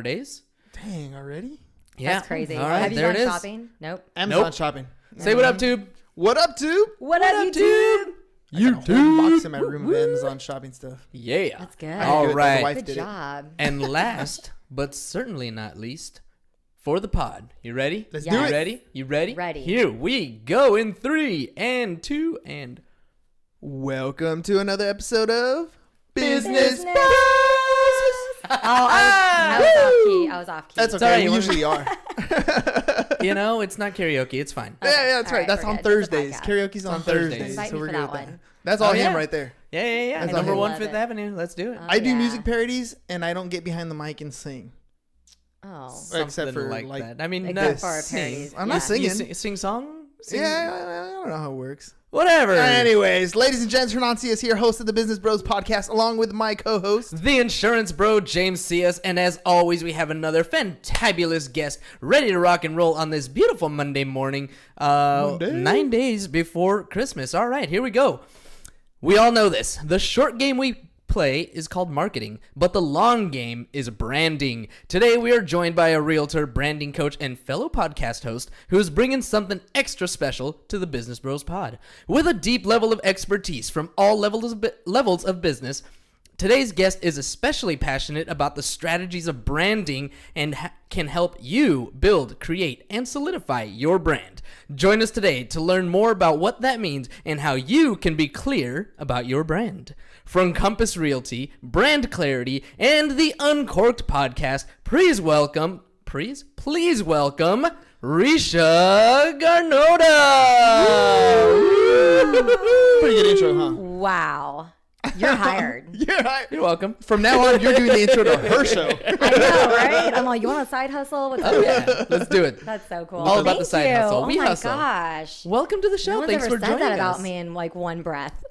more days. Dang, already? Yeah. That's crazy. All right, Have you there gone it is. shopping? Nope. Amazon shopping. Say what up, Tube. What up, Tube? What up, YouTube? I got a whole box in my room of Amazon shopping stuff. Yeah. That's good. All right. Good job. And last, but certainly not least, for the pod. You ready? Let's do it. Ready? You ready? Ready. Here we go in 3 and 2 and... Welcome to another episode of Business Bros. I was off key. That's Sorry, okay. you We usually are. You know, it's not karaoke. It's fine. Yeah, that's All right. right, That's we're on good. It's a Thursdays. podcast. Karaoke's on on Thursdays. Thursdays. Invite So me we're for good that with that. one. That's all Oh, him yeah. right there. Yeah. That's Number all one love Fifth it. Avenue. Let's do it. Oh, I do yeah. music parodies, and I don't get behind the mic and sing. Oh. Except Something for, like like, that. I mean, Like not for our sing. parodies. I'm Yeah. not singing. You sing song? Sing? Yeah, I don't know how it works. Whatever. Anyways, ladies and gents, Hernancias here, host of the Business Bros podcast, along with my co-host. The insurance bro, James C.S. And as always, we have another fantabulous guest ready to rock and roll on this beautiful Monday morning. Monday. 9 days before Christmas. All right, here we go. We all know this. The short game we play is called marketing, but the long game is branding. Today, we are joined by a realtor, branding coach, and fellow podcast host who is bringing something extra special to the Business Bros pod. With a deep level of expertise from all levels of business, today's guest is especially passionate about the strategies of branding and can help you build, create, and solidify your brand. Join us today to learn more about what that means and how you can be clear about your brand. From Compass Realty, Brand Clarity, and the Uncorked Podcast, please welcome Reshia Guarnotta. Pretty good intro, huh? Wow. You're hired. You're welcome. From now on, you're doing the intro to her show. I know, right? I'm like, you want a side hustle? What's up? Oh, yeah. Let's do it. That's so cool. All about Thank the side you. hustle. Oh We my hustle. gosh. Welcome to the show. No one's Thanks ever for said joining that us. about me in like one breath.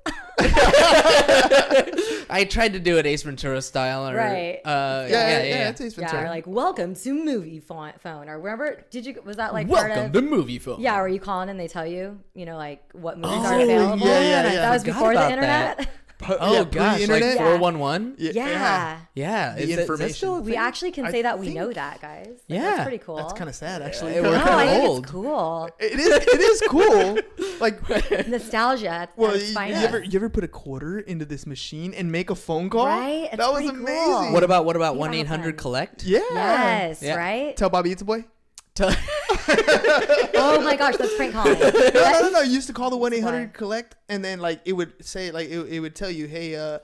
I tried to do it Ace Ventura style. Or, Right. Yeah. It's Ace Yeah, Ventura. or like welcome to movie phone or wherever. Was that like part Welcome of? to movie film. Yeah, where you call in and they tell you, like what movies Oh, are available. yeah. That was Forgot before the about internet. that. Oh Yeah, gosh, like pre-internet? 411. Yeah. Yeah, The is that information. still a We thing? actually can I say that we think- know that, guys. Like, Yeah. That's pretty cool. That's kind of sad, actually. Yeah, we're No, kinda I think old. it's cool. It is cool. Like, Nostalgia. well, That's you fine. ever put a quarter into this machine and make a phone call? Right? It's That was pretty cool. amazing. What about Yeah, 1-800 fun. collect? Yeah. Yes, Yeah. right? Tell Bobby it's a boy. Oh my gosh, that's prank calling. No. You used to call the 1-800 Why? collect, and then like it would say like it would tell you, hey,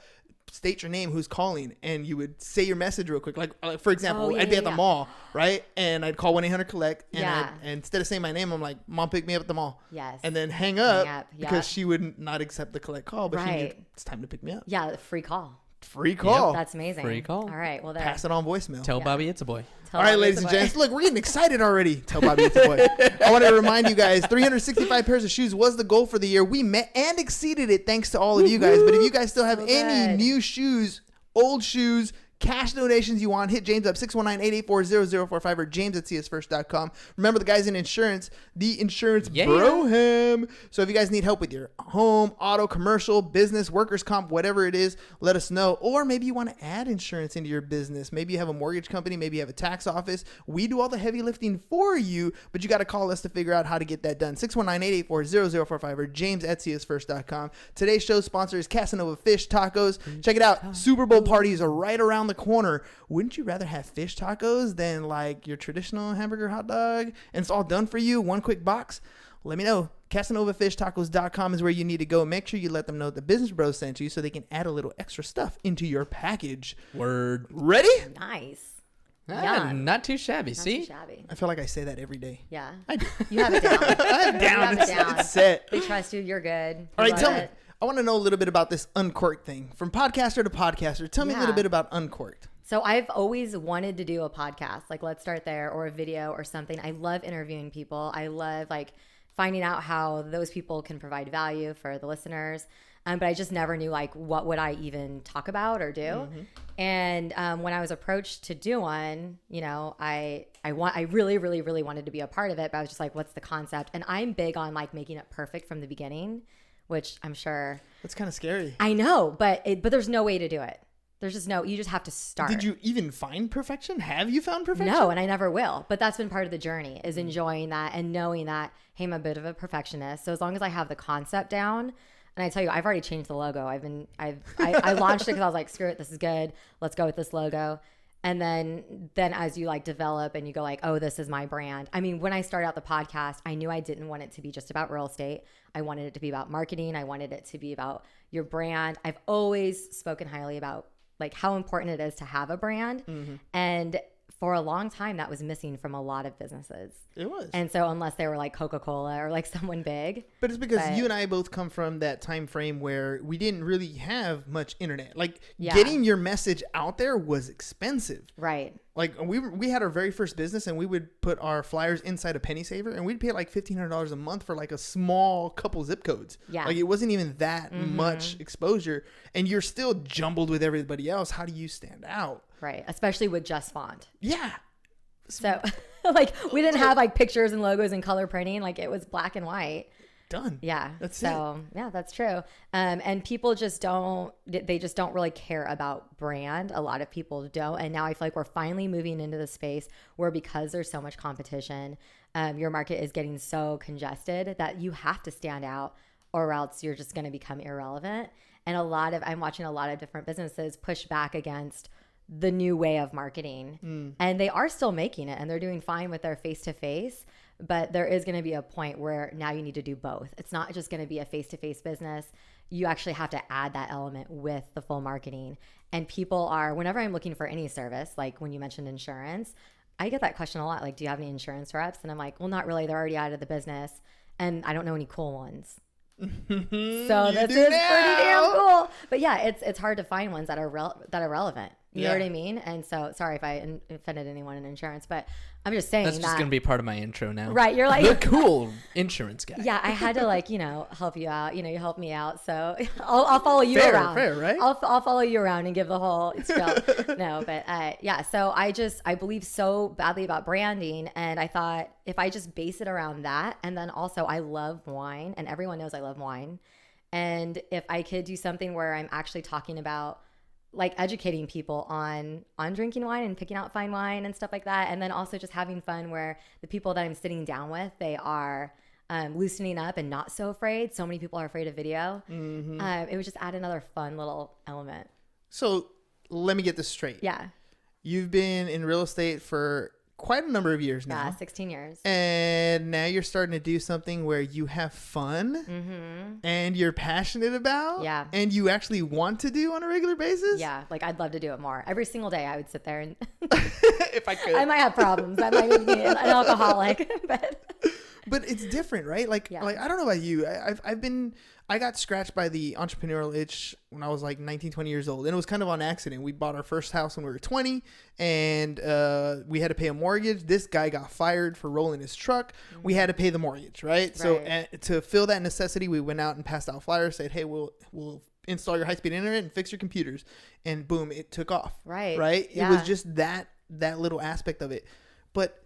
state your name, who's calling, and you would say your message real quick. Like for example, Oh, I'd be at the yeah. mall, right, and I'd call 1-800 collect, and Yeah. and instead of saying my name, I'm like, Mom, pick me up at the mall. Yes. And then hang up, up, because yeah. she would not accept the collect call, but she knew Right. it's time to pick me up. Yeah, free call. Free call. That's amazing. Free call. All right, well there. Pass it on voicemail. Tell Yeah. Bobby it's a boy. Tell All right, them ladies it's and a boy. gents, look, we're getting excited already. Tell Bobby it's a boy. I want to remind you guys, 365 pairs of shoes was the goal for the year. We met and exceeded it thanks to all of you guys. But if you guys still have So any good. new shoes, old shoes, cash donations you want, hit James up 619-884-0045 or james@csfirst.com. Remember, the guys in insurance, the insurance Yeah. bro-ham. So if you guys need help with your home, auto, commercial, business, workers' comp, whatever it is, let us know. Or maybe you want to add insurance into your business. Maybe you have a mortgage company. Maybe you have a tax office. We do all the heavy lifting for you, but you got to call us to figure out how to get that done. 619-884-0045 or james@csfirst.com. Today's show sponsor is Casanova Fish Tacos. Check it out. Super Bowl parties are right around the corner. Wouldn't you rather have fish tacos than like your traditional hamburger hot dog? And it's all done for you, one quick box. Let me know. CasanovaFishTacos.com is where you need to go. Make sure you let them know the Business Bros sent you so they can add a little extra stuff into your package. Word. Ready? Nice. Ah, not too shabby. Not See? too shabby. I feel like I say that every day. Yeah. I do. You have it down. I'm down. You have it down. It's set. They trust you. You're good. All right, You tell love me. it. I want to know a little bit about this Uncorked thing. From podcaster to podcaster, tell me a Yeah. little bit about Uncorked. So I've always wanted to do a podcast. Like, let's start there, or a video or something. I love interviewing people. I love like finding out how those people can provide value for the listeners. But I just never knew like what would I even talk about or do. Mm-hmm. And when I was approached to do one, I really wanted to be a part of it. But I was just like, what's the concept? And I'm big on like making it perfect from the beginning, which I'm sure That's kind of scary. I know, but there's no way to do it. There's just no, you just have to start. Did you even find perfection? Have you found perfection? No, and I never will. But that's been part of the journey, is enjoying that and knowing that, hey, I'm a bit of a perfectionist. So as long as I have the concept down, and I tell you, I've already changed the logo. I launched it because I was like, screw it, this is good. Let's go with this logo. And then as you like develop and you go like, oh, this is my brand. I mean, when I started out the podcast, I knew I didn't want it to be just about real estate. I wanted it to be about marketing. I wanted it to be about your brand. I've always spoken highly about like how important it is to have a brand. And for a long time, that was missing from a lot of businesses. It was. And so unless they were like Coca-Cola or like someone big. But it's because you and I both come from that time frame where we didn't really have much internet. Like getting your message out there was expensive. Right. Like we had our very first business and we would put our flyers inside a penny saver and we'd pay like $1,500 a month for like a small couple zip codes. Yeah. Like it wasn't even that much exposure and you're still jumbled with everybody else. How do you stand out? Right. Especially with just font. Yeah. So like we didn't have like pictures and logos and color printing. Like it was black and white. Done. Yeah. That's so, yeah, that's true. And people just don't really care about brand. A lot of people don't. And now I feel like we're finally moving into the space where, because there's so much competition, your market is getting so congested that you have to stand out or else you're just going to become irrelevant. And I'm watching a lot of different businesses push back against the new way of marketing. And they are still making it and they're doing fine with their face-to-face. But there is going to be a point where now you need to do both. It's not just going to be a face-to-face business. You actually have to add that element with the full marketing. And people are, whenever I'm looking for any service, like when you mentioned insurance, I get that question a lot. Like, do you have any insurance reps? And I'm like, well, not really. They're already out of the business. And I don't know any cool ones. So this is pretty damn cool. But yeah, it's hard to find ones that are relevant. You know what I mean? And so, sorry if I offended anyone in insurance, but I'm just saying that's just going to be part of my intro now. Right. You're like the cool insurance guy. Yeah. I had to like, help you out. You help me out. So I'll follow you around. Fair, right? I'll follow you around and give the whole spiel. No, but yeah. So I believe so badly about branding. And I thought if I just base it around that, and then also I love wine and everyone knows I love wine. And if I could do something where I'm actually talking about like educating people on drinking wine and picking out fine wine and stuff like that. And then also just having fun where the people that I'm sitting down with, they are loosening up and not so afraid. So many people are afraid of video. It would just add another fun little element. So let me get this straight. Yeah. You've been in real estate for quite a number of years now. Yeah, 16 years. And now you're starting to do something where you have fun and you're passionate about and you actually want to do on a regular basis. Yeah, like I'd love to do it more. Every single day I would sit there and if I could. I might have problems. I might be an alcoholic, but it's different, right? Like I don't know about you. I got scratched by the entrepreneurial itch when I was like 19, 20 years old. And it was kind of on accident. We bought our first house when we were 20 and we had to pay a mortgage. This guy got fired for rolling his truck. We had to pay the mortgage, right? So to fill that necessity, we went out and passed out flyers, said, hey, we'll install your high-speed internet and fix your computers. And boom, it took off. Right? Yeah. It was just that little aspect of it. But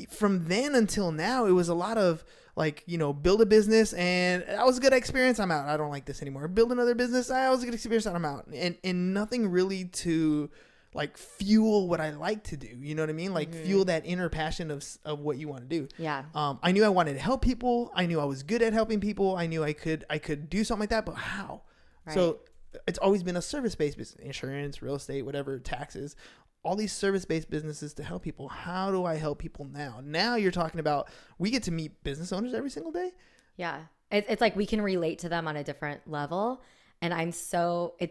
from then until now, it was a lot of like, build a business and that was a good experience. I'm out. I don't like this anymore. Build another business. That was a good experience. I'm out. And nothing really to like fuel what I like to do. You know what I mean? Like fuel that inner passion of what you want to do. Yeah. I knew I wanted to help people. I knew I was good at helping people. I knew I could do something like that, but how? Right. So it's always been a service-based business, insurance, real estate, whatever, taxes. All these service-based businesses to help people. How do I help people now? Now you're talking about we get to meet business owners every single day. Yeah. It's like we can relate to them on a different level. And it's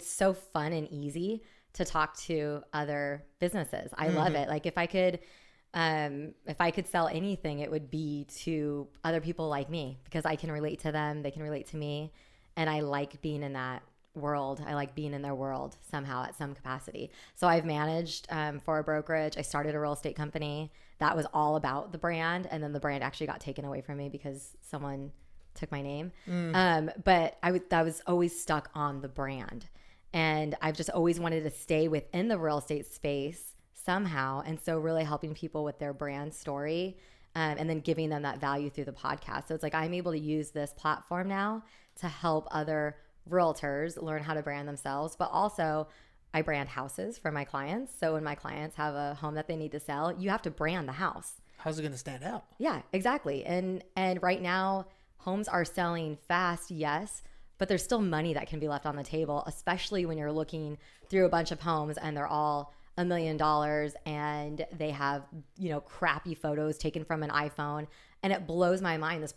so fun and easy to talk to other businesses. I love it. Like if I could sell anything, it would be to other people like me because I can relate to them. They can relate to me. And I like being in that world. I like being in their world somehow at some capacity. So I've managed for a brokerage. I started a real estate company that was all about the brand. And then the brand actually got taken away from me because someone took my name. But I was always stuck on the brand. And I've just always wanted to stay within the real estate space somehow. And so really helping people with their brand story and then giving them that value through the podcast. So it's like I'm able to use this platform now to help other realtors learn how to brand themselves, but also I brand houses for my clients. So when my clients have a home that they need to sell, you have to brand the house. How's it going to stand out? Yeah, exactly. And right now, homes are selling fast, yes, but there's still money that can be left on the table, especially when you're looking through a bunch of homes and they're all $1 million and they have, crappy photos taken from an iPhone. And it blows my mind. This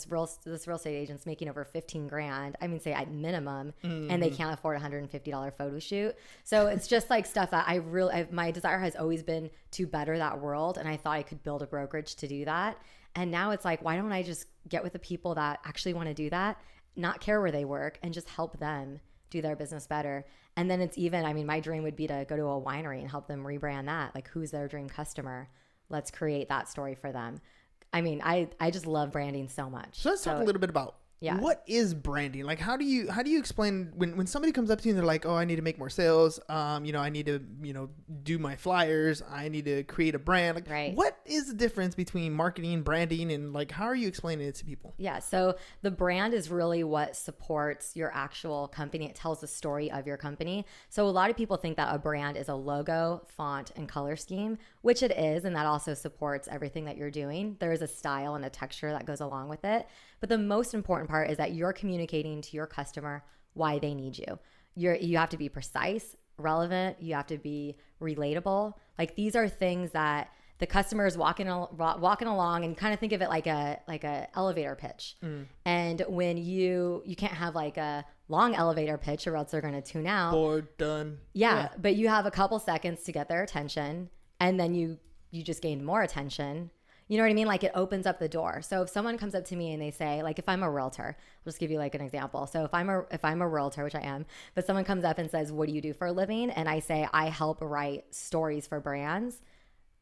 real estate agent's making over 15 grand. I mean, say at minimum, and they can't afford a $150 photo shoot. So it's just like stuff that my desire has always been to better that world. And I thought I could build a brokerage to do that. And now it's like, why don't I just get with the people that actually want to do that, not care where they work, and just help them do their business better. And then it's even, my dream would be to go to a winery and help them rebrand that. Like, who's their dream customer? Let's create that story for them. I just love branding so much. So let's talk a little bit about what is branding? Like, how do you explain when somebody comes up to you and they're like, oh, I need to make more sales. I need to, do my flyers. I need to create a brand. Like, right. What is the difference between marketing, branding, and like, how are you explaining it to people? Yeah. So the brand is really what supports your actual company. It tells the story of your company. So a lot of people think that a brand is a logo, font, and color scheme, which it is. And that also supports everything that you're doing. There is a style and a texture that goes along with it. But the most important part is that you're communicating to your customer why they need you. You have to be precise, relevant. You have to be relatable. Like, these are things that the customer is walking along, and kind of think of it like a elevator pitch. And when you can't have like a long elevator pitch, or else they're going to tune out. Bored, done. Yeah, but you have a couple seconds to get their attention, and then you just gained more attention. You know what I mean? Like, it opens up the door. So if someone comes up to me and they say, like, if I'm a realtor, I'll just give you like an example. So if I'm a realtor, which I am, but someone comes up and says, what do you do for a living? And I say, I help write stories for brands.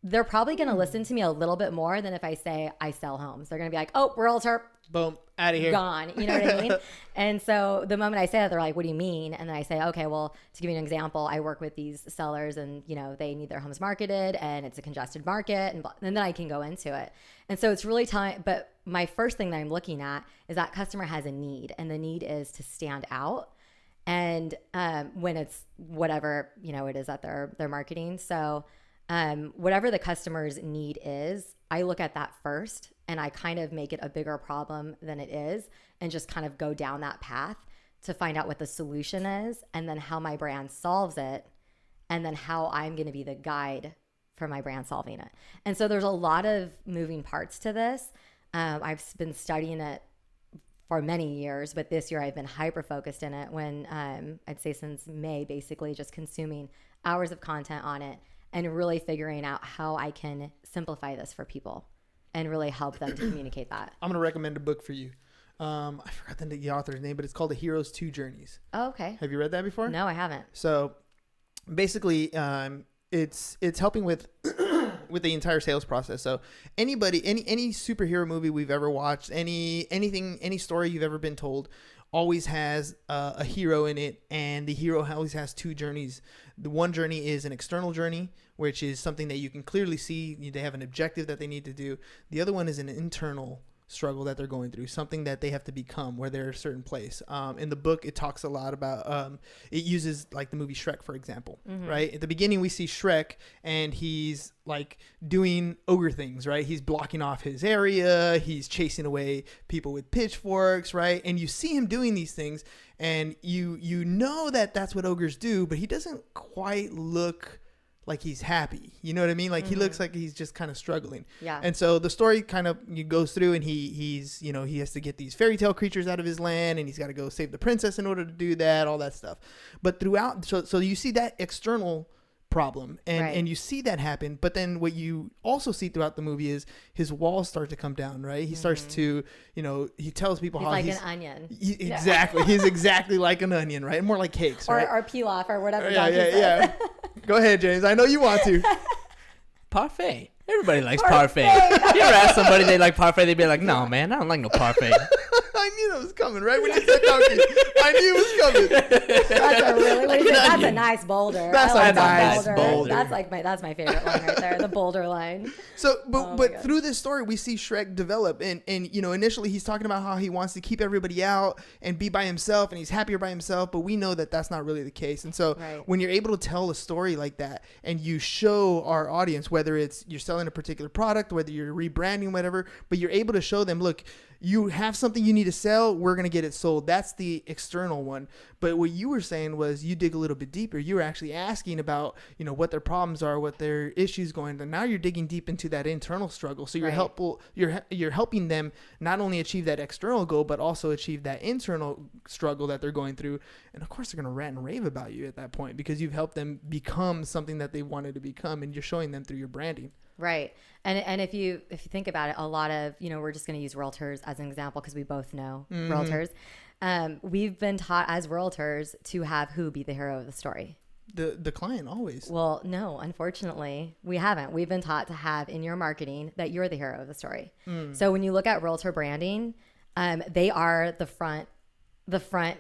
They're probably going to listen to me a little bit more than if I say I sell homes. They're going to be like, oh, realtor. Boom, out of here. Gone. You know what I mean? And so the moment I say that, they're like, what do you mean? And then I say, okay, well, to give you an example, I work with these sellers and, they need their homes marketed and it's a congested market, and then I can go into it. And so it's really telling, but my first thing that I'm looking at is that customer has a need, and the need is to stand out. And when it's whatever, it is that they're marketing. So whatever the customer's need is, I look at that first, and I kind of make it a bigger problem than it is, and just kind of go down that path to find out what the solution is, and then how my brand solves it, and then how I'm going to be the guide for my brand solving it. And so there's a lot of moving parts to this. I've been studying it for many years, but this year I've been hyper focused in it when I'd say since May, basically just consuming hours of content on it and really figuring out how I can simplify this for people and really help them to communicate that. I'm going to recommend a book for you. I forgot the author's name, but it's called The Hero's Two Journeys. Oh, okay. Have you read that before? No, I haven't. So basically, it's helping with with the entire sales process. So any superhero movie we've ever watched, any story you've ever been told, always has a hero in it, and the hero always has two journeys. The one journey is an external journey, which is something that you can clearly see. They have an objective that they need to do. The other one is an internal struggle that they're going through, something that they have to become where they're a certain place. In the book, it talks a lot about, it uses like the movie Shrek, for example, right? At the beginning, we see Shrek and he's like doing ogre things, right? He's blocking off his area. He's chasing away people with pitchforks, right? And you see him doing these things, and you know that that's what ogres do, but he doesn't quite look like he's happy. You know what I mean? Like he looks like he's just kind of struggling. Yeah. And so the story kind of goes through, and he's he has to get these fairy tale creatures out of his land, and he's got to go save the princess in order to do that, all that stuff. But throughout, so you see that external problem, and you see that happen, but then what you also see throughout the movie is his walls start to come down, right? He starts to, he tells people how he's like an onion. Exactly. He's exactly like an onion, right? More like cakes, right? Or pilaf or whatever. Yeah. Go ahead, James. I know you want to. Parfait. Everybody likes parfait. You ever ask somebody they like parfait, they'd be like, no, man, I don't like no parfait. I knew that was coming, right? When you said donkey, I knew it was coming. That's a nice boulder. That's I like a that nice boulder. That's my favorite line right there. The boulder line. So, Oh but through this story, we see Shrek develop, and initially he's talking about how he wants to keep everybody out and be by himself, and he's happier by himself. But we know that that's not really the case. And so, when you're able to tell a story like that, and you show our audience, whether it's you're selling a particular product, whether you're rebranding, whatever, but you're able to show them, look, you have something you need to sell, we're going to get it sold. That's the external one. But what you were saying was you dig a little bit deeper. You were actually asking about, what their problems are, what their issues going, and now you're digging deep into that internal struggle. So you're helping them not only achieve that external goal, but also achieve that internal struggle that they're going through. And of course they're going to rant and rave about you at that point because you've helped them become something that they wanted to become, and you're showing them through your branding. Right. And if you think about it, a lot of, we're just going to use realtors as an example because we both know realtors. We've been taught as realtors to have who be the hero of the story. The client always. Well, no, unfortunately, we haven't. We've been taught to have in your marketing that you're the hero of the story. So when you look at realtor branding, they are the front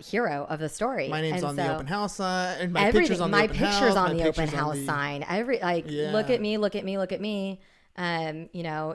hero of the story. My name's on the open house sign, and my picture's on the open house sign. Look at me.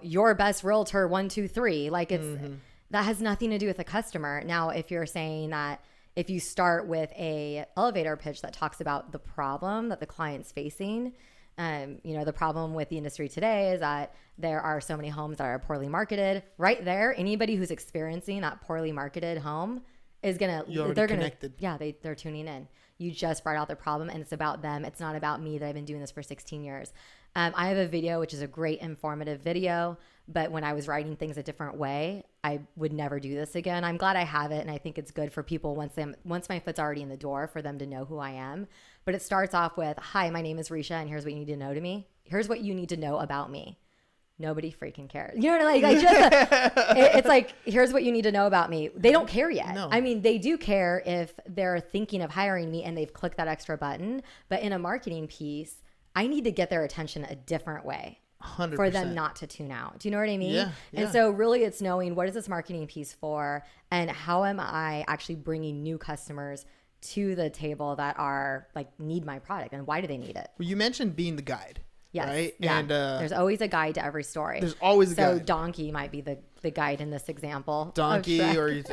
Your best realtor 1, 2, 3. Like that has nothing to do with the customer. Now, if you're saying that if you start with a elevator pitch that talks about the problem that the client's facing, the problem with the industry today is that there are so many homes that are poorly marketed. Right there, anybody who's experiencing that poorly marketed home is they're tuning in. You just brought out the problem, and it's about them. It's not about me that I've been doing this for 16 years. I have a video, which is a great informative video, but when I was writing things a different way, I would never do this again. I'm glad I have it, and I think it's good for people once my foot's already in the door for them to know who I am. But it starts off with, hi, my name is Reshia, and here's what you need to know to me. Here's what you need to know about me. Nobody freaking cares. You know what I mean? It's like, here's what you need to know about me. They don't care yet. No. I mean, they do care if they're thinking of hiring me and they've clicked that extra button. But in a marketing piece, I need to get their attention a different way 100%. For them not to tune out. Do you know what I mean? Yeah. And so really it's knowing what is this marketing piece for and how am I actually bringing new customers to the table that are need my product and why do they need it? Well, you mentioned being the guide. Yes. Right? Yeah. And there's always a guide to every story. There's always a guide. So donkey might be the guide in this example. Donkey or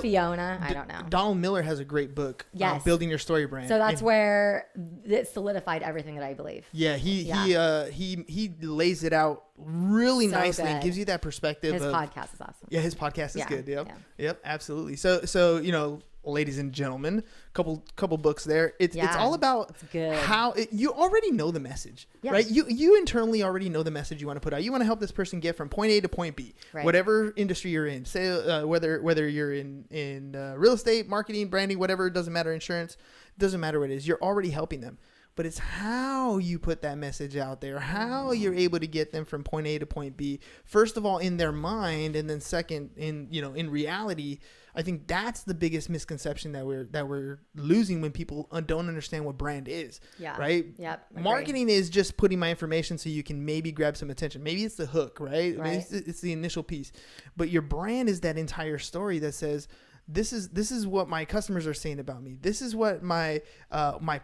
Fiona. I don't know. Donald Miller has a great book. Yes. Building Your Story Brand. So that's where it solidified everything that I believe. Yeah. He lays it out really nicely and gives you that perspective. His podcast is awesome. Yeah. His podcast is good. Yep. Yeah. Yep. Absolutely. So ladies and gentlemen, couple books there. It's all about how you already know the message, right? You internally already know the message you want to put out. You want to help this person get from point A to point B, whatever industry you're in. Say whether you're in real estate, marketing, branding, whatever. It doesn't matter. Insurance, doesn't matter what it is. You're already helping them. But it's how you put that message out there, how you're able to get them from point A to point B. First of all, in their mind, and then second, in reality. I think that's the biggest misconception that we're losing when people don't understand what brand is. Yeah. Right. Yep. Marketing is just putting my information so you can maybe grab some attention. Maybe it's the hook, right? Maybe it's the initial piece. But your brand is that entire story that says, this is what my customers are saying about me. This is what my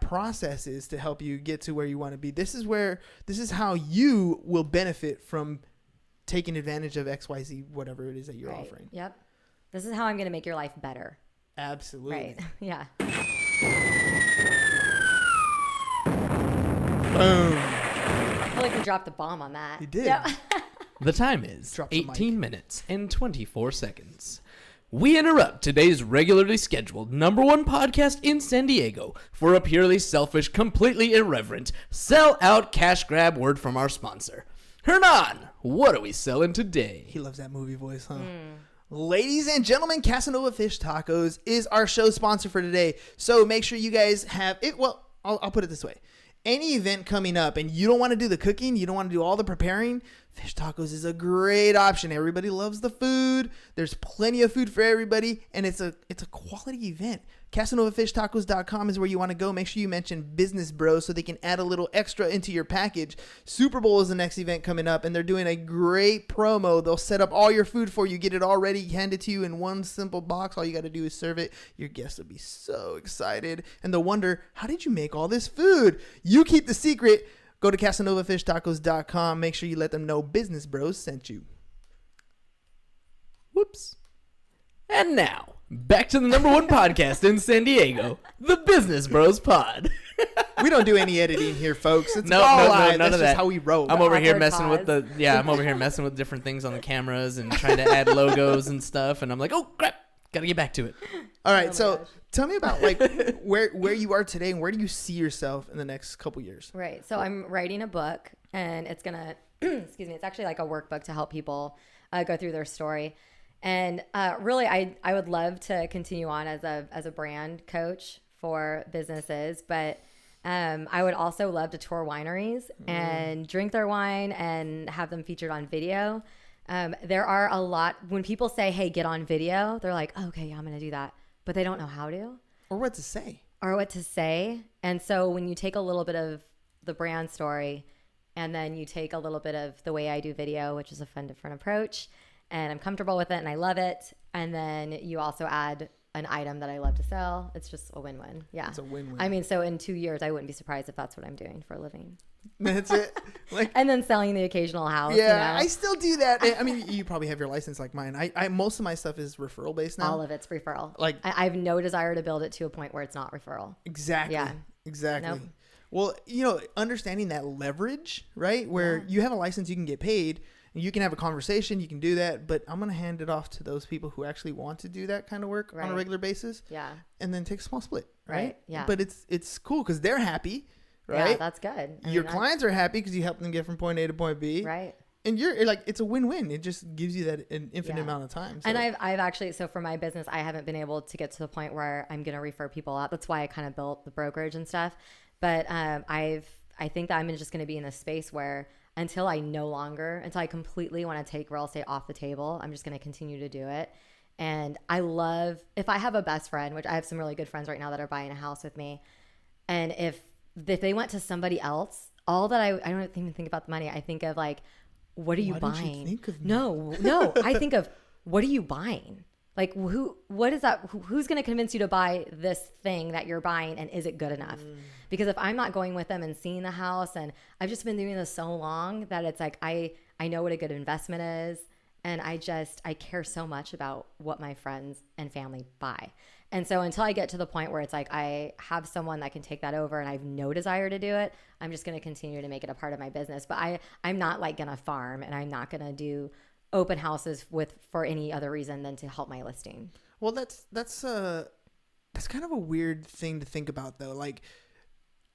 process is to help you get to where you want to be. This is how you will benefit from taking advantage of XYZ, whatever it is that you're offering. Yep. This is how I'm going to make your life better. Absolutely. Right. Yeah. Boom. I feel like we dropped the bomb on that. You did. Yeah. The time is 18 minutes and 24 seconds. We interrupt today's regularly scheduled #1 podcast in San Diego for a purely selfish, completely irreverent, sell-out cash grab word from our sponsor. Hernan, what are we selling today? He loves that movie voice, huh? Ladies and gentlemen, Casanova Fish Tacos is our show sponsor for today. So make sure you guys have it. Well, I'll put it this way. Any event coming up and you don't want to do the cooking, you don't want to do all the preparing, Fish Tacos is a great option. Everybody loves the food. There's plenty of food for everybody, and it's a quality event. CasanovafishTacos.com is where you want to go. Make sure you mention Business Bros so they can add a little extra into your package. Super Bowl is the next event coming up, and they're doing a great promo. They'll set up all your food for you, get it all ready, hand it to you in one simple box. All you got to do is serve it. Your guests will be so excited, and they'll wonder, how did you make all this food? You keep the secret. Go to CasanovafishTacos.com. Make sure you let them know Business Bros sent you. Whoops. And now, back to the #1 podcast in San Diego, the Business Bros Pod. We don't do any editing here, folks. It's No, all no, live. none That's of just that. how we roll. I'm over here awkward messing with pause. I'm over here messing with different things on the cameras and trying to add logos and stuff. And I'm like, oh crap, gotta get back to it. All right, Oh my so gosh. tell me about like where you are today and where do you see yourself in the next couple years? Right. So I'm writing a book, and it's gonna excuse me. It's actually like a workbook to help people go through their story. And really, I would love to continue on as a brand coach for businesses, but I would also love to tour wineries and drink their wine and have them featured on video. There are a lot, when people say, hey, get on video, they're like, oh, okay, yeah, I'm going to do that. But they don't know how to. Or what to say. And so when you take a little bit of the brand story and then you take a little bit of the way I do video, which is a fun, different approach, and I'm comfortable with it and I love it, and then you also add an item that I love to sell, it's just a win-win. Yeah. It's a win-win. I mean, so in 2 years, I wouldn't be surprised if that's what I'm doing for a living. That's it. Like, And then selling the occasional house. yeah, you I know? still do that. I mean, you probably have your license like mine. I most of my stuff is referral based now. All of it's referral. Like- I have no desire to build it to a point where it's not referral. Exactly. Yeah. Exactly. Nope. Well, understanding that leverage, right? Where you have a license, you can get paid. You can have a conversation, you can do that, but I'm going to hand it off to those people who actually want to do that kind of work on a Right. regular basis. Yeah. And then take a small split, right? Right, yeah. But it's cool because they're happy, right? Yeah, that's good. I Your mean, clients are happy because you help them get from point A to point B. Right. And you're like, it's a win-win. It just gives you that an infinite Yeah. amount of time. So. And I've actually, so for my business, I haven't been able to get to the point where I'm going to refer people out. That's why I kind of built the brokerage and stuff. But I think that I'm just going to be in a space where until I completely want to take real estate off the table, I'm just going to continue to do it. And I love, if I have a best friend, which I have some really good friends right now that are buying a house with me. And if they went to somebody else, all that I don't even think about the money. I think of like, what are you Why buying? didn't you think of me? No. I think of, what are you buying? Like what is that? Who's going to convince you to buy this thing that you're buying? And is it good enough? Because if I'm not going with them and seeing the house, and I've just been doing this so long that it's like, I know what a good investment is. And I care so much about what my friends and family buy. And so until I get to the point where it's like, I have someone that can take that over and I have no desire to do it, I'm just going to continue to make it a part of my business. But I'm not like going to farm, and I'm not going to do open houses for any other reason than to help my listing. Well, that's kind of a weird thing to think about, though. Like,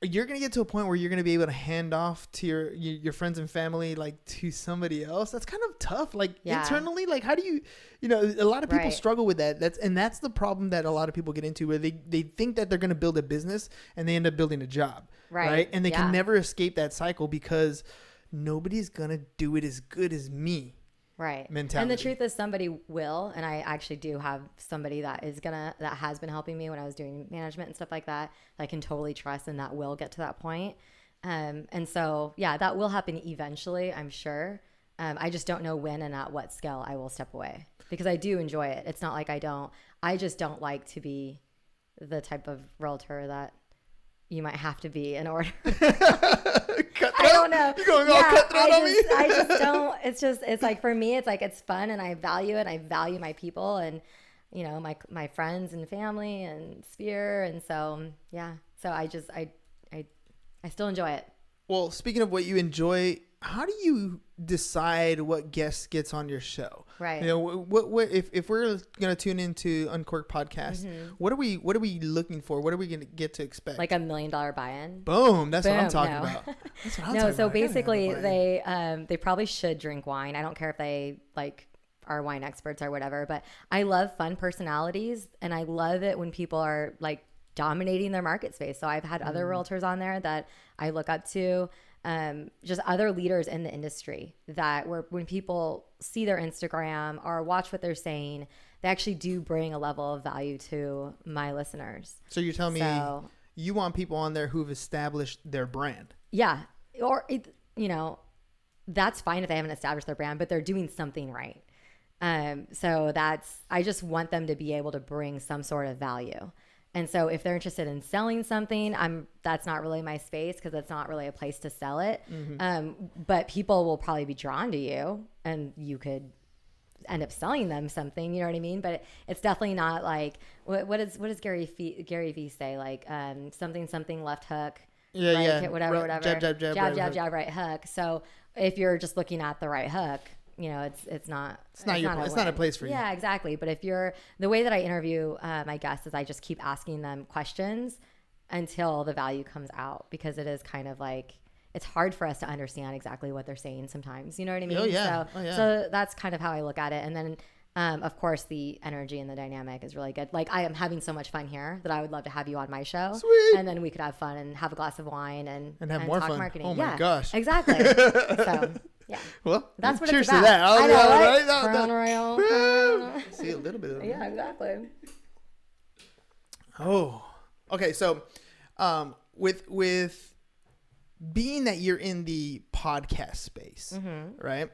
you're gonna get to a point where you're gonna be able to hand off to your friends and family, like, to somebody else. That's kind of tough. Like, Yeah. internally, like, how do you, a lot of people Right. struggle with that. That's the problem that a lot of people get into, where they think that they're gonna build a business and they end up building a job, Right. And they Yeah. can never escape that cycle because nobody's gonna do it as good as me. Right. Mentality. And the truth is somebody will, and I actually do have somebody that has been helping me when I was doing management and stuff like that I can totally trust, and that will get to that point. And so, yeah, that will happen eventually, I'm sure. I just don't know when and at what scale I will step away, because I do enjoy it. It's not like I just don't like to be the type of realtor that you might have to be in order. I don't know. You're going all cutthroat on me? I just don't. It's like, for me, it's like, it's fun, and I value it. I value my people, and my friends and family and sphere. And so, yeah. So I still enjoy it. Well, speaking of what you enjoy, how do you decide what guest gets on your show? Right. What if we're gonna tune into Uncorked Podcast, what are we looking for? What are we gonna get to expect? Like $1 million buy-in. Boom! That's what I'm Boom, talking no. about. That's what I'm No, talking so about. I gotta have a basically buy-in. they probably should drink wine. I don't care if they like are wine experts or whatever, but I love fun personalities, and I love it when people are like dominating their market space. So I've had other realtors on there that I look up to, just other leaders in the industry that when people see their Instagram or watch what they're saying, they actually do bring a level of value to my listeners. So you're telling me you want people on there who've established their brand? Yeah. Or, that's fine if they haven't established their brand, but they're doing something right. So I just want them to be able to bring some sort of value. And so if they're interested in selling something, that's not really my space because it's not really a place to sell it. But people will probably be drawn to you and you could end up selling them something, you know what I mean? But it's definitely not like, what does Gary Vee say? Like, something left hook. Right hook, whatever. Jab, right hook. So if you're just looking at the right hook, it's not a place for you. Yeah, exactly. But the way that I interview my guests is I just keep asking them questions until the value comes out, because it is kind of like, it's hard for us to understand exactly what they're saying sometimes. You know what I mean? Oh, yeah. So that's kind of how I look at it. And then, of course, the energy and the dynamic is really good. Like, I am having so much fun here that I would love to have you on my show. Sweet. And then we could have fun and have a glass of wine and have more talk fun. marketing. Oh my gosh. Exactly. So, yeah. Well, that's what cheers it's about. to that. I know, right? Crown Royal. See a little bit of it. Yeah, exactly. Oh, okay. So, with being that you're in the podcast space, right?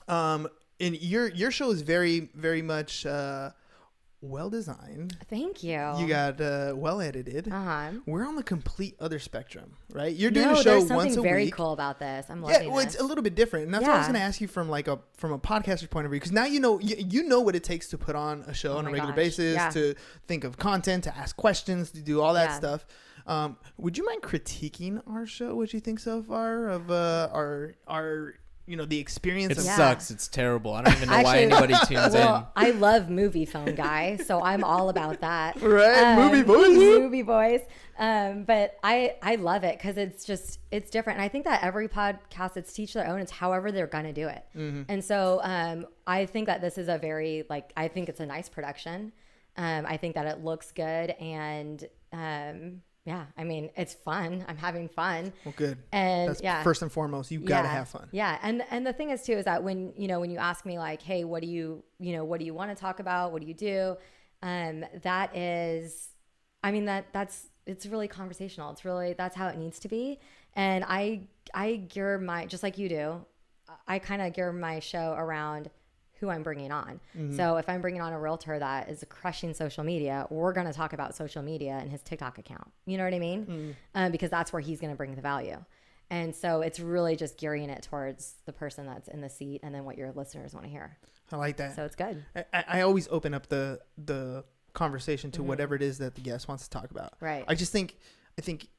And your show is very, very much well designed. Thank you. You got well edited. We're on the complete other spectrum, right? You're doing a show there's once a week. something very cool about this. I'm loving well, it's a little bit different, and that's what I was going to ask you from a podcaster's point of view, because now you know what it takes to put on a show on a regular basis, to think of content, to ask questions, to do all that stuff. Would you mind critiquing our show? What you think so far of our the experience? It sucks. It's terrible. I don't even know why anybody tunes in. I love movie phone guy, so I'm all about that. Right, movie voice. But I love it because it's different. And I think that every podcast, it's teach their own. It's however they're going to do it. And so I think that this is I think it's a nice production. I think that it looks good, and yeah, I mean, it's fun. I'm having fun. Well, good. And that's first and foremost. You got to have fun. Yeah. And the thing is too, is that when you ask me like, hey, what do you want to talk about? What do you do? That is, I mean, it's really conversational. It's really, that's how it needs to be. And I gear just like you do, I kind of gear my show around who I'm bringing on. So if I'm bringing on a realtor that is crushing social media, we're going to talk about social media and his TikTok account. You know what I mean? Because that's where he's going to bring the value. And so it's really just gearing it towards the person that's in the seat and then what your listeners want to hear. I like that. So it's good. I always open up the conversation to whatever it is that the guest wants to talk about. Right. I think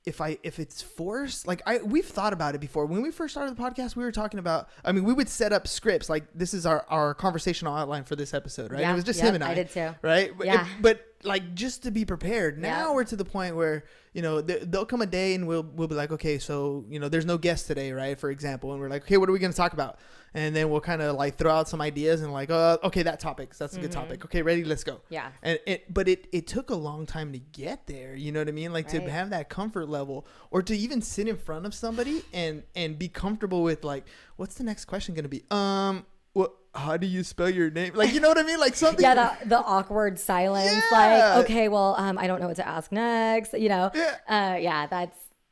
if it's forced, like we've thought about it before. When we first started the podcast, we were talking about, we would set up scripts. Like, this is our conversational outline for this episode, right? Yeah, it was just him and I did too. Right. Yeah. But like, just to be prepared. Now we're to the point where, there'll come a day and we'll be like, okay, so, there's no guest today, right? For example. And we're like, okay, what are we going to talk about? And then we'll kind of like throw out some ideas and like, okay, that's a good topic. Okay, ready, let's go. Yeah. And it took a long time to get there. You know what I mean? Like, to have that comfort level, or to even sit in front of somebody and be comfortable with like, what's the next question going to be? How do you spell your name? Like, you know what I mean? Like something. Yeah, the awkward silence. Yeah. Like, okay, well, I don't know what to ask next. Yeah.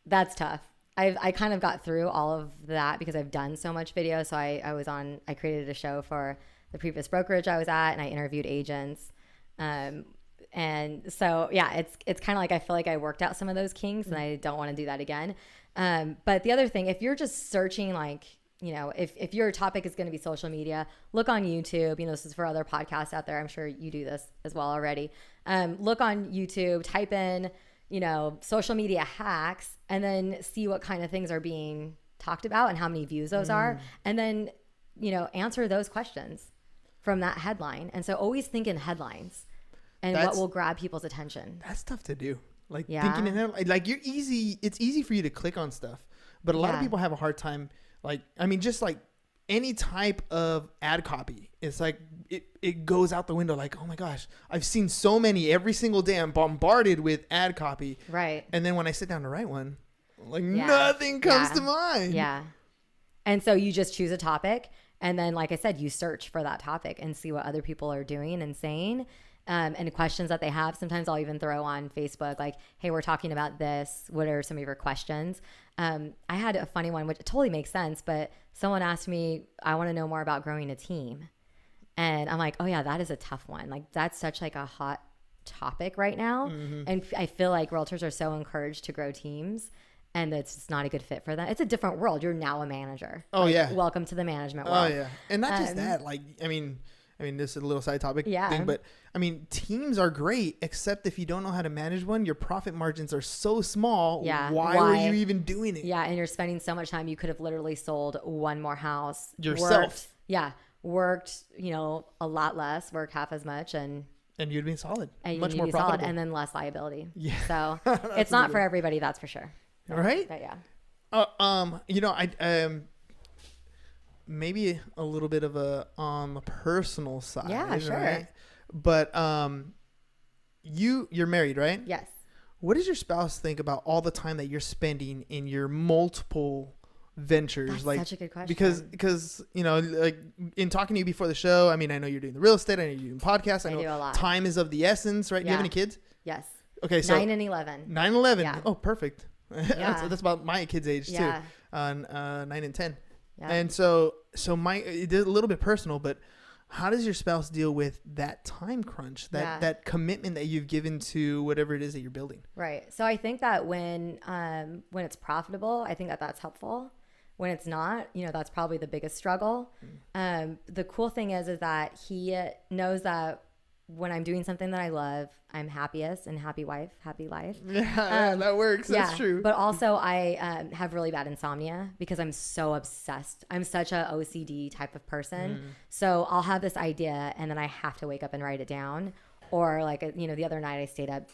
That's tough. I kind of got through all of that because I've done so much video. So I created a show for the previous brokerage I was at, and I interviewed agents. And so, yeah, it's kind of like, I feel like I worked out some of those kinks and I don't want to do that again. But the other thing, if you're just searching, like, if your topic is going to be social media, look on YouTube. This is for other podcasts out there. I'm sure you do this as well already. Look on YouTube, type in, social media hacks, and then see what kind of things are being talked about and how many views those are. And then, answer those questions from that headline. And so always think in headlines and what will grab people's attention. That's tough to do. Like, thinking in headlines, like, it's easy for you to click on stuff, but a lot of people have a hard time. Like, just like any type of ad copy, it's like it goes out the window. Like, oh my gosh, I've seen so many every single day. I'm bombarded with ad copy. Right. And then when I sit down to write one, like nothing comes to mind. Yeah. And so you just choose a topic. And then, like I said, you search for that topic and see what other people are doing and saying, and questions that they have. Sometimes I'll even throw on Facebook, like, hey, we're talking about this. What are some of your questions? I had a funny one, which totally makes sense, but someone asked me, I want to know more about growing a team. And I'm like, oh yeah, that is a tough one. Like, that's such like a hot topic right now. And I feel like realtors are so encouraged to grow teams, and it's just not a good fit for them. It's a different world. You're now a manager. Oh, like, yeah. Welcome to the management world. Oh yeah. And not just that, like, I mean, this is a little side topic thing, but I mean, teams are great, except if you don't know how to manage one, your profit margins are so small. Yeah. Why were you even doing it? Yeah. And you're spending so much time. You could have literally sold one more house. Yourself. Worked, a lot less, work half as much, and you'd be solid. And much more profitable. Solid, and then less liability. Yeah. So it's not for everybody, that's for sure. Right? But yeah. I maybe a little bit of a on the personal side. Yeah, sure. Right? But you're married, right? Yes. What does your spouse think about all the time that you're spending in your multiple ventures? That's like, such a good question. Because like in talking to you before the show, I mean, I know you're doing the real estate, I know you're doing podcasts, I know do a lot. time is of the essence, right? Do you have any kids? Yes. Okay, so 9 and 11. 9 11. Yeah. Oh, perfect. Yeah. that's about my kids' age too. Yeah. 9 and 10. Yeah. And so it is a little bit personal, but how does your spouse deal with that time crunch, that commitment that you've given to whatever it is that you're building? Right. So I think that when it's profitable, I think that that's helpful. When it's not, that's probably the biggest struggle. The cool thing is that he knows that when I'm doing something that I love, I'm happiest, and happy wife, happy life. Yeah, that works. That's true. But also I have really bad insomnia because I'm so obsessed. I'm such a OCD type of person. So I'll have this idea and then I have to wake up and write it down. Or like, the other night I stayed up,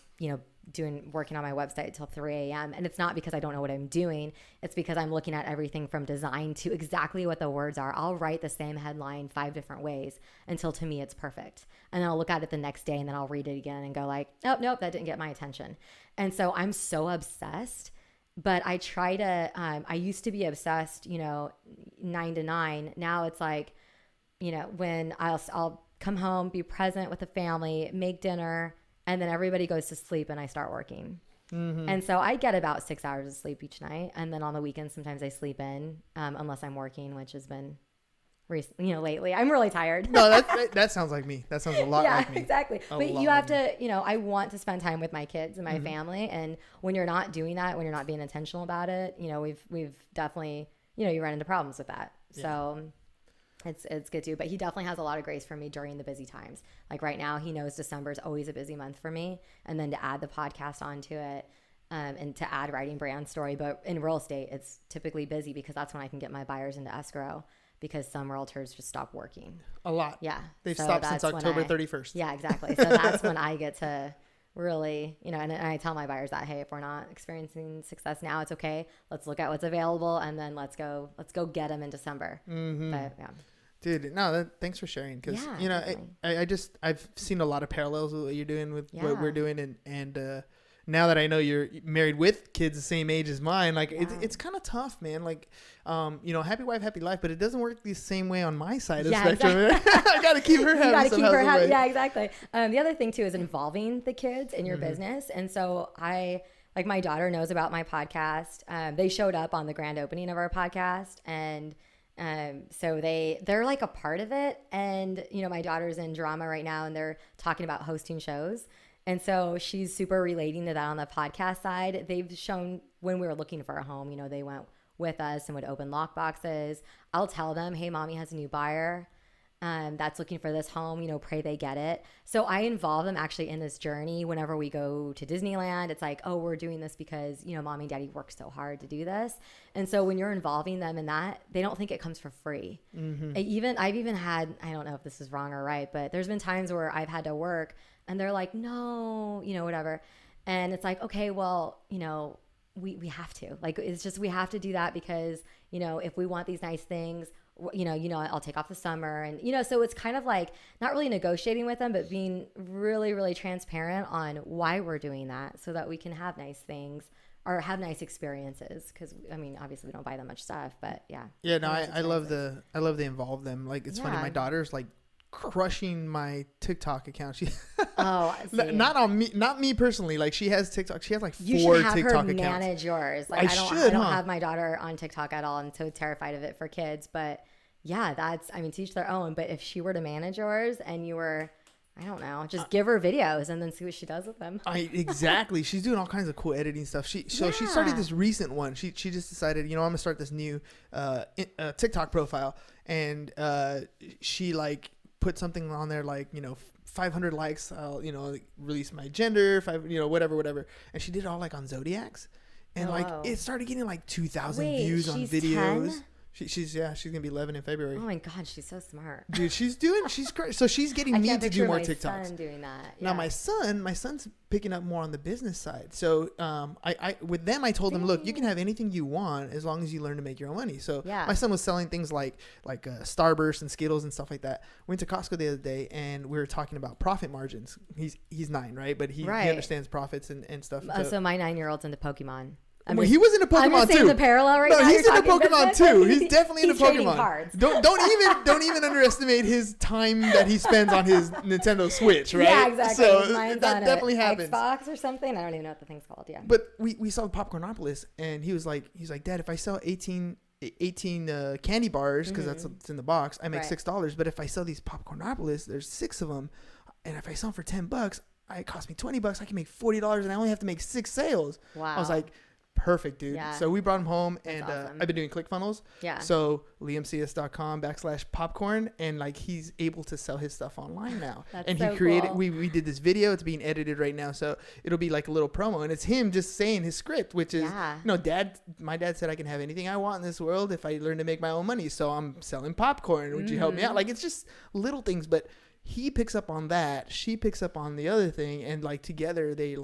working on my website till 3 a.m. And it's not because I don't know what I'm doing. It's because I'm looking at everything from design to exactly what the words are. I'll write the same headline 5 different ways until to me it's perfect. And then I'll look at it the next day and then I'll read it again and go like, oh, nope, that didn't get my attention. And so I'm so obsessed. But I try to, I used to be obsessed, 9 to 9. Now it's like, when I'll come home, be present with the family, make dinner, and then everybody goes to sleep and I start working. And so I get about 6 hours of sleep each night. And then on the weekends, sometimes I sleep in, unless I'm working, which has been lately. I'm really tired. No, that sounds like me. That sounds a lot like me. Yeah, exactly. But you have to, I want to spend time with my kids and my family. And when you're not doing that, when you're not being intentional about it, we've definitely, you run into problems with that. Yeah. So it's good too. But he definitely has a lot of grace for me during the busy times. Like right now, he knows December is always a busy month for me. And then to add the podcast onto it, and to add writing brand story. But in real estate, it's typically busy because that's when I can get my buyers into escrow. Because some realtors just stop working. A lot. Yeah. They've stopped since October 31st. Yeah, exactly. So that's when I get to really, and I tell my buyers that, hey, if we're not experiencing success now, it's okay. Let's look at what's available and then let's go get them in December. But yeah. Dude, no, thanks for sharing. Because, I've seen a lot of parallels with what you're doing with what we're doing. And now that I know you're married with kids the same age as mine, like it's kind of tough, man. Like, happy wife, happy life, but it doesn't work the same way on my side of the spectrum. Exactly. I got to keep her happy. You got to keep her happy. Yeah, exactly. The other thing too is involving the kids in your business. And so my daughter knows about my podcast. They showed up on the grand opening of our podcast, and so they're like a part of it. And, my daughter's in drama right now and they're talking about hosting shows. And so she's super relating to that on the podcast side. They've shown when we were looking for a home, they went with us and would open lock boxes. I'll tell them, hey, mommy has a new buyer that's looking for this home, pray they get it. So I involve them actually in this journey. Whenever we go to Disneyland, it's like, oh, we're doing this because, mommy and daddy worked so hard to do this. And so when you're involving them in that, they don't think it comes for free. I've even had, I don't know if this is wrong or right, but there's been times where I've had to work and they're like, no, whatever. And it's like, okay, well, we have to, like, it's just, we have to do that because, if we want these nice things, I'll take off the summer and, so it's kind of like not really negotiating with them, but being really, really transparent on why we're doing that so that we can have nice things or have nice experiences. Because I mean, obviously we don't buy that much stuff, but yeah. Yeah, no, I love the involve them. Like it's funny, my daughter's like crushing my TikTok account. She not me personally. Like she has TikTok. She has like 4 TikTok accounts. You should have her manage yours. Like I don't have my daughter on TikTok at all. I'm so terrified of it for kids. But yeah, teach their own. But if she were to manage yours and you were, I don't know, just give her videos and then see what she does with them. Exactly. She's doing all kinds of cool editing stuff. She started this recent one. She just decided, I'm gonna start this new TikTok profile, and she like put something on there like 500 likes. I'll release my gender, whatever. And she did it all like on zodiacs, and like it started getting like 2,000 views on videos. 10? She's gonna be 11 in February. Oh my God, she's so smart, dude. She's great. So she's getting me to do more TikToks. Son doing that. Now my son's picking up more on the business side. So I with them I told them, look, you can have anything you want as long as you learn to make your own money. So my son was selling things like Starburst and Skittles and stuff like that. Went to Costco the other day and we were talking about profit margins. He's 9, right? But he understands profits and stuff. So my 9-year-old's into Pokemon. He was into Pokemon too. The parallel right now. No, he's into Pokemon business. too. He's definitely into Pokemon. Cards. Don't even underestimate his time that he spends on his Nintendo Switch, right? Yeah, exactly. So Mine's that on definitely happens. Xbox or something. I don't even know what the thing's called. Yeah. But we saw Popcornopolis, and he's like, Dad, if I sell 18 candy bars, because that's what's in the box, I make $6. But if I sell these Popcornopolis, there's 6 of them, and if I sell them for $10, it cost me $20. I can make $40, and I only have to make 6 sales. Wow. I was like, perfect, dude. Yeah. So we brought him home, and awesome. I've been doing ClickFunnels. Yeah. So liamcs.com/popcorn, and like he's able to sell his stuff online now. That's and so he created. cool. We did this video. It's being edited right now, so it'll be like a little promo, and it's him just saying his script, which is, my dad said I can have anything I want in this world if I learn to make my own money. So I'm selling popcorn. Would you help me out? Like it's just little things, but he picks up on that. She picks up on the other thing, and like together they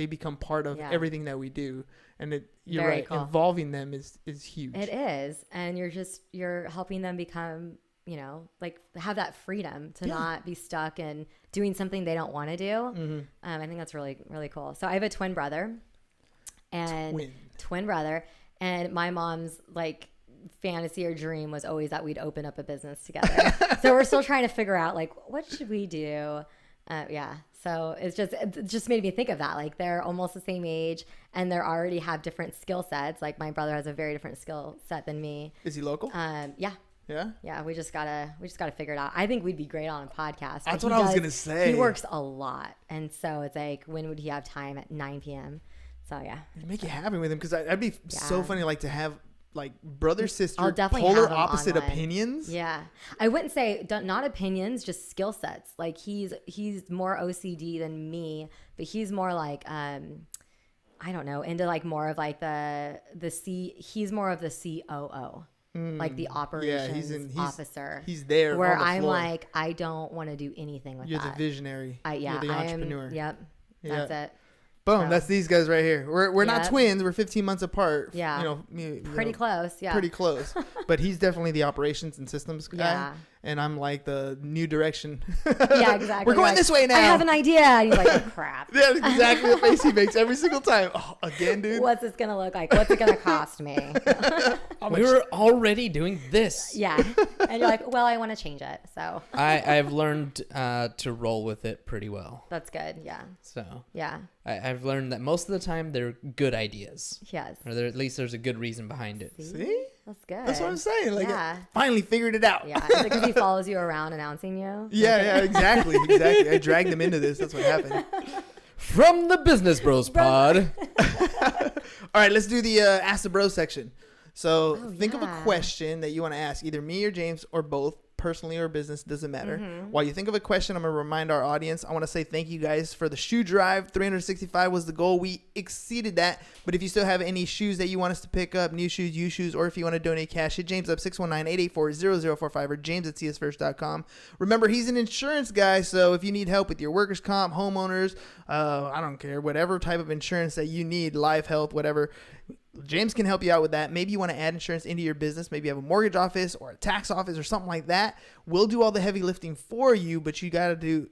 become part of everything that we do. And you're Very right. cool. Involving them is huge. It is. And you're helping them become, like have that freedom to not be stuck in doing something they don't want to do. Mm-hmm. I think that's really, really cool. So I have a twin brother and my mom's like fantasy or dream was always that we'd open up a business together. So we're still trying to figure out like, what should we do? So it just made me think of that. Like they're almost the same age and they already have different skill sets. Like my brother has a very different skill set than me. Is he local? Yeah. Yeah. We just gotta figure it out. I think we'd be great on a podcast. That's what I was gonna say. He works a lot, and so it's like, when would he have time at 9 p.m.? So yeah. You make it happen with him, because that'd be so funny, like to have like brother sister polar opposite opinions. Yeah, I wouldn't say not opinions, just skill sets. Like he's more OCD than me, but he's more like I don't know, into like more of like he's more of the COO. Like the operations officer. He's there. Where on the I'm floor. like, I don't want to do anything with You're that. the visionary. You're the entrepreneur. Yep. That's it. Boom. That's these guys right here. We're not twins. We're 15 months apart. Yeah. Pretty close. Yeah. Pretty close. But he's definitely the operations and systems guy. Yeah. And I'm like the new direction. Yeah, exactly. We're going this way now. I have an idea. And he's like, oh, crap. Yeah, exactly the face he makes every single time. Oh, again, dude. What's this going to look like? What's it going to cost me? We were already doing this. Yeah. And you're like, well, I want to change it. So I've learned to roll with it pretty well. That's good. Yeah. So yeah. I've learned that most of the time they're good ideas. Yes. Or at least there's a good reason behind it. See? That's good. That's what I'm saying. Like, I finally figured it out. Yeah. Is it because he follows you around announcing you? Yeah, exactly. I dragged him into this. That's what happened. From the Business Bros Pod. All right, let's do the Ask the Bros section. So think of a question that you want to ask, either me or James or both, personally or business, doesn't matter. While you think of a question, I'm going to remind our audience, I want to say thank you guys for the shoe drive. 365 was the goal. We exceeded that. But if you still have any shoes that you want us to pick up, new shoes, used shoes, or if you want to donate cash, hit James up 619-884-0045 or james@csfirst.com. Remember, he's an insurance guy, so if you need help with your workers' comp, homeowners, I don't care, whatever type of insurance that you need, life, health, whatever, James can help you out with that. Maybe you want to add insurance into your business. Maybe you have a mortgage office or a tax office or something like that. We'll do all the heavy lifting for you, but you got to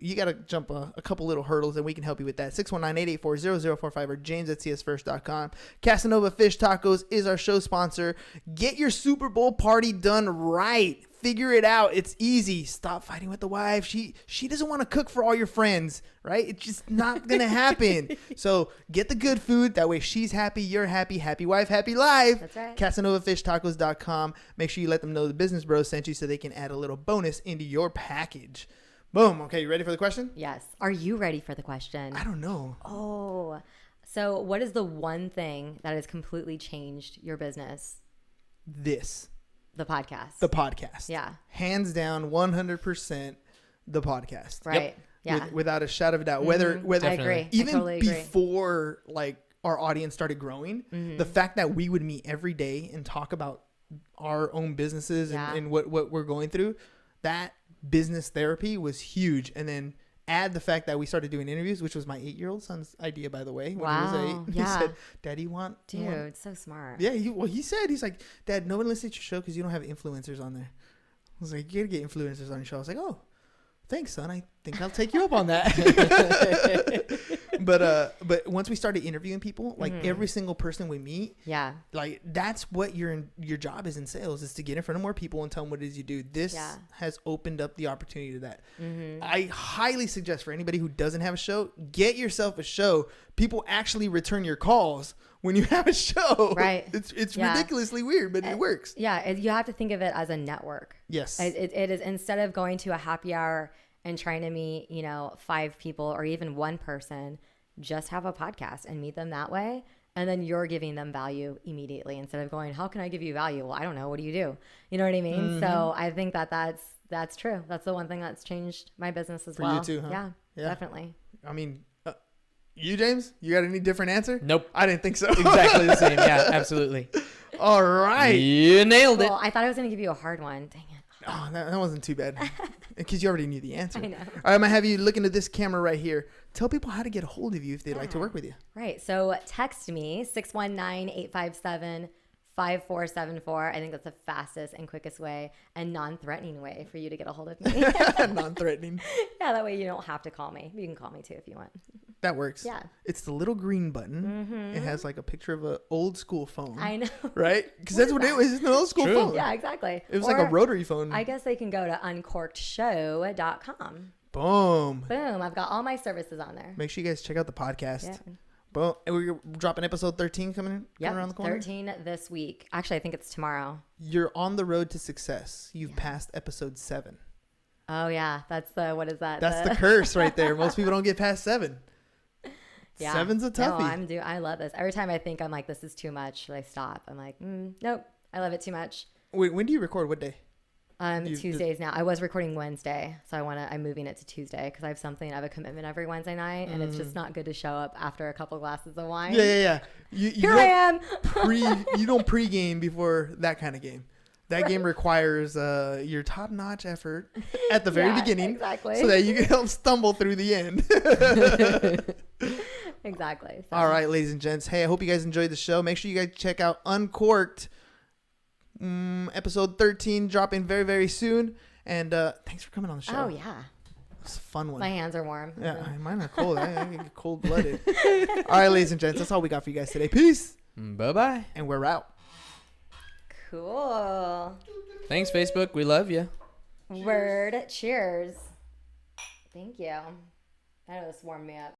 jump a couple little hurdles, and we can help you with that. 619-884-0045 or james@csfirst.com. Casanova Fish Tacos is our show sponsor. Get your Super Bowl party done right. Figure it out. It's easy. Stop fighting with the wife. She doesn't want to cook for all your friends, right? It's just not going to happen. So get the good food. That way she's happy, you're happy. Happy wife, happy life. That's right. CasanovafishTacos.com. Make sure you let them know the Business Bros sent you so they can add a little bonus into your package. Boom. Okay, you ready for the question? Yes. Are you ready for the question? I don't know. Oh. So what is the one thing that has completely changed your business? The podcast. Yeah. Hands down, 100% the podcast. Right. Yep. Yeah. Without a shadow of a doubt. Whether I agree. even I totally agree. before like our audience started growing, the fact that we would meet every day and talk about our own businesses and what we're going through, that business therapy was huge. And then add the fact that we started doing interviews, which was my 8-year-old son's idea, by the way. When he was 8, he said, "Daddy, Dude, so smart." Yeah, he's like, "Dad, no one listens to your show because you don't have influencers on there." I was like, "You gotta get influencers on your show." I was like, "Oh, thanks, son. I think I'll take you up on that." But once we started interviewing people, like every single person we meet, like that's what your job is in sales, is to get in front of more people and tell them what it is you do. This has opened up the opportunity to that. I highly suggest for anybody who doesn't have a show, get yourself a show. People actually return your calls when you have a show. Right. It's ridiculously weird, but it works. Yeah. You have to think of it as a network. Yes. It is, instead of going to a happy hour and trying to meet, 5 people or even one person, just have a podcast and meet them that way. And then you're giving them value immediately instead of going, how can I give you value? Well, I don't know. What do you do? You know what I mean? So I think that's true. That's the one thing that's changed my business as well. For you too, huh? Yeah, definitely. I mean, you, James, you got any different answer? Nope. I didn't think so. Exactly the same. Yeah, absolutely. All right. You nailed it. Well, I thought I was going to give you a hard one. Dang it. Oh, that wasn't too bad. Because you already knew the answer. I know. All right, I'm going to have you look into this camera right here. Tell people how to get a hold of you if they'd like to work with you. Right. So text me, 619-857-5474. I think that's the fastest and quickest way and non-threatening way for you to get a hold of me. Non-threatening. Yeah, that way you don't have to call me. You can call me too if you want. That works. Yeah. It's the little green button. It has like a picture of an old school phone. I know. Right? Because that's what it was. It's an old school phone. Yeah, exactly. It was like a rotary phone. I guess they can go to uncorkedshow.com. Boom. Boom. I've got all my services on there. Make sure you guys check out the podcast. Yeah. Boom. And we're dropping episode 13 coming around the corner. 13 this week. Actually, I think it's tomorrow. You're on the road to success. You've passed episode 7. Oh, yeah. That's what is that? That's the curse right there. Most people don't get past 7. Yeah. 7's a toughie. No, I love this. Every time I think I'm like, this is too much, should I stop? I'm like, nope. I love it too much. Wait, when do you record? What day? Tuesdays now. I was recording Wednesday, so I'm moving it to Tuesday because I have a commitment every Wednesday night, and it's just not good to show up after a couple glasses of wine. Yeah. Here I am. You don't pregame before that kind of game. That game requires your top-notch effort at the very beginning, exactly, so that you can help stumble through the end. Exactly. So. All right, ladies and gents. Hey, I hope you guys enjoyed the show. Make sure you guys check out Uncorked, episode 13, dropping very, very soon. And thanks for coming on the show. Oh, yeah. It's a fun one. My hands are warm. Yeah, mine are cold. I get cold-blooded. All right, ladies and gents. That's all we got for you guys today. Peace. Bye-bye. And we're out. Cool. Thanks, Facebook. We love you. Word. Cheers. Thank you. I know this warmed me up.